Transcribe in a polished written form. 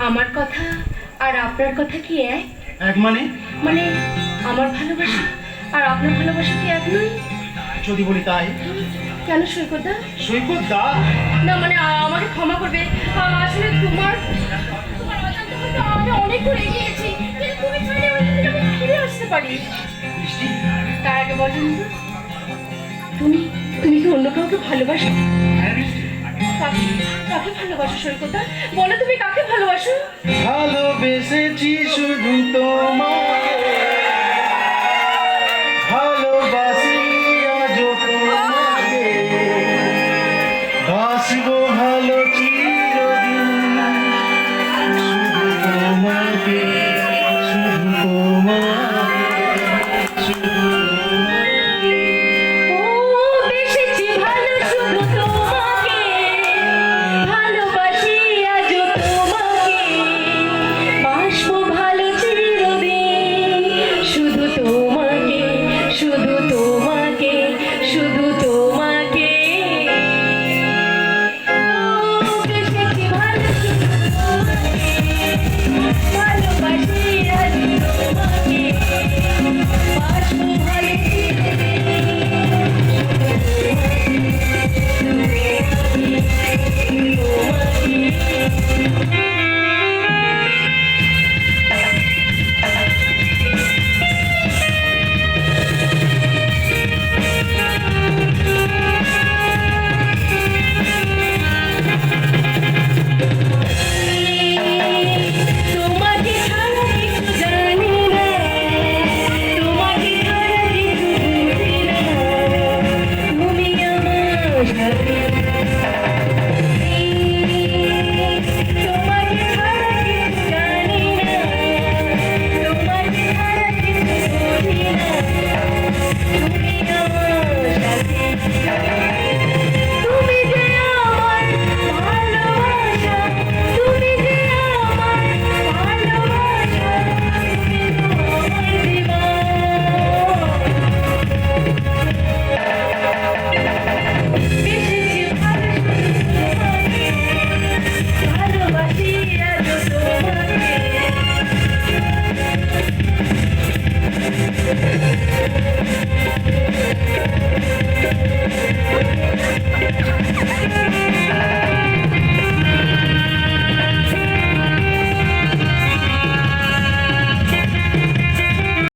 আমার কথা আর আপনার কথা কি এক? এক মানে? মানে আমার ভালোবাসা আর আপনার ভালোবাসা কি এক নয়? যদি বলি তাই। কেন সৈকতদা? সৈকত দা? না মানে আমাকে ক্ষমা করবে, আসলে তোমার অজান্তে হয়তো আমি অনেক দূর এগিয়ে গেছি, কিন্তু তুমি চাইলে ওইখান থেকে আমি ফিরে আসতে পারি। বৃষ্টি, তার আগে বলেন তো, তুমি তুমি কি অন্য কাউকে ভালোবাসো? হ্যাঁ বৃষ্টি। কাকে কাকে ভালোবাসো সৈকতদা? বলো তুমি কাকে ভালোবাসো? ভালোবেসেছি শুধু তোমার